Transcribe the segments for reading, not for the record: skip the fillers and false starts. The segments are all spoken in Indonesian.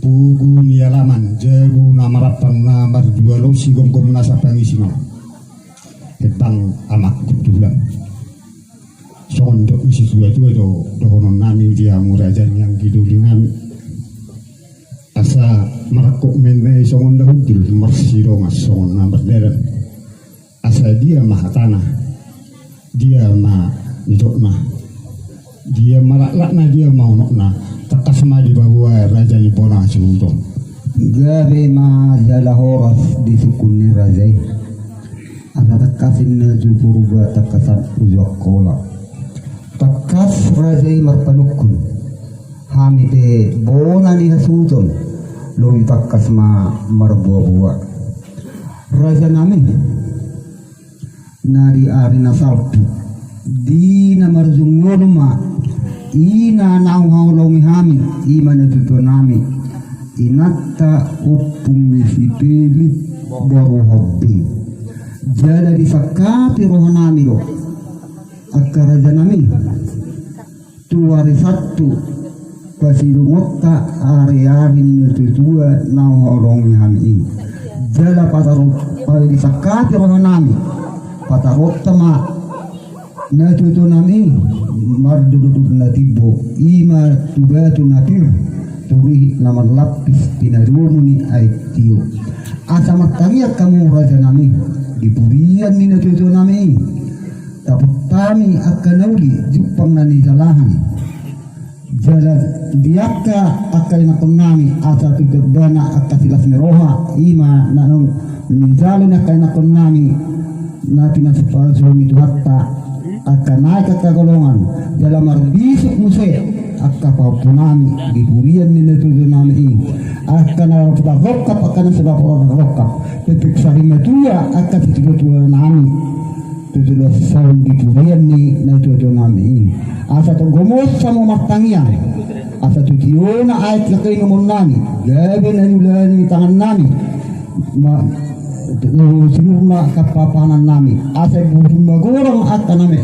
pugu ni alaman jagu namarapan namar dua lo si gom nasa pangisino ketang amak kutulan sondok isi dua do dohonon nami dia murajan yang kiduli nami asa marakok menai songon dahudul marsiro mas songon namar deret asa dia mahatana dia ma idokna dia malakna dia mau nokna takas ma di bawah raja ni pona sundo gabe ma jala horas di sukuni rajai ada takasin na juburuba takasan ujak kola takas rajai marpanukun hamite bona ni hasudon lomi takas ma marbuwa raja nami nari arina saltu di namar zungulma ina nau haulongi hami imana tutu nami inatta upung misipili baru hobi jala disakati roh nami lo akaraja nami tuari satu pasilumota ari-ari ni tutua nau haulongi hami jala patarot disakati roh nami patarot tama na tutu nami mardudud na tibo ima tubatu natir turihi naman lapis pinaruno ni ay tiyo asa matangyak kamu raja nami diburian ni natuto nami tapos kami akan nauli jupang na nijalahan jala diaka akan nakon nami asa tugdana akan silas niroha ima nanong nijalo na akan nakon nami na pinasapasong ito hatta akan naik ke kagolongan dalam arbisuk musik akan paupunami diburian ni natutu nami ini akan ada rokap akan sebab orang rokap pepik sarima tua akan tutu nami tutu sound diburian ni natutu nami ini asa to gomos sama matangnya asa tutiona ait lakai nomor nami gabe na nulani tangan nami sinurna kapapanan nami asa budung magorong akan nami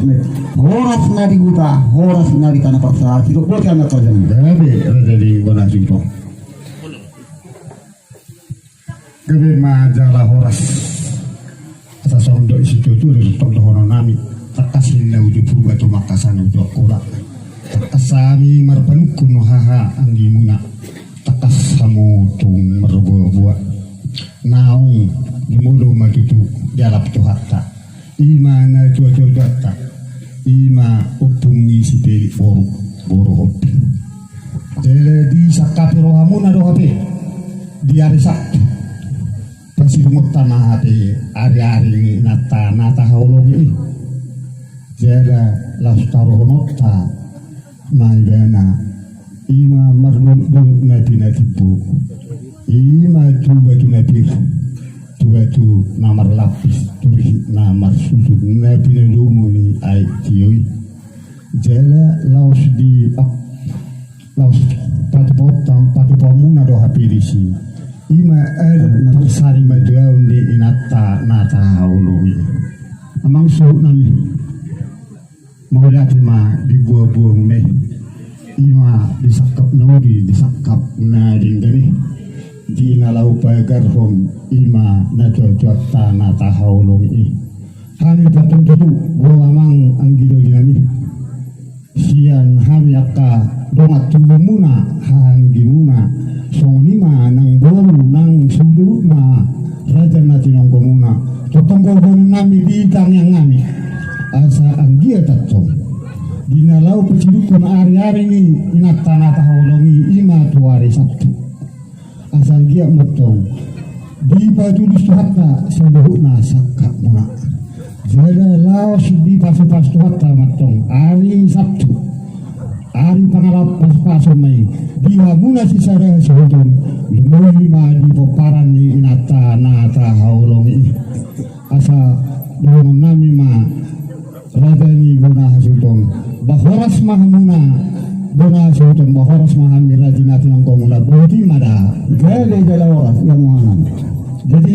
horas nari buta horas nari tanah paksa tidak boleh kami kerja gabe jadi bona jumpo gabe majala horas asa sondo isi tutu tok dohono nami takasin na uju purba to makasan uju kola takasami marpanukun haha anggimuna takas samu tung merbuah naung jumudo matutu jalap tu hatta imana cuaca data ima upungi si peli boru hobi jadi sakapi rohamuna do hape di hari Sabtu pasti lumut tanah hape hari-hari nata haulongi jada lastarohonota maidana ima marlun nabi natibu ima tuba tunabir tu namar lapis turi namar sudut nabi lumuni ai tioi jala laos di laos patu pamuna do hapirisi ima ada sari maduaun di inata nata haulumi amang so nami mau ma di buah-buah meh ima disakap nori disakap na dingani di nalau pagarhom ima na cuaca na tahaulong i kami patong tutu buamang ang gido dinami sian kami akka dongat tulumuna hanggi muna sonima nang boru nang sudu ma raja natin ang komuna totong gobon nami ditang yang ngami asa ang gia tatong di nalau pecidukun ari-ari ni inata na tahaulong i ima tuari Sabtu asal dia motong di baju suhata sebuhna sakak muna jada laos di pasu-pasu hatta matong hari Sabtu hari pangalap pas-pasu mai dia muna sisara sehudun lumulima di poparan ni inata nata haulong ini asa dono nami ma radani guna hasutong bahoras mahamuna bona sehutun bahoras mahamira jinatin ang komuna buti mada gale jala oras yang muhanan jadi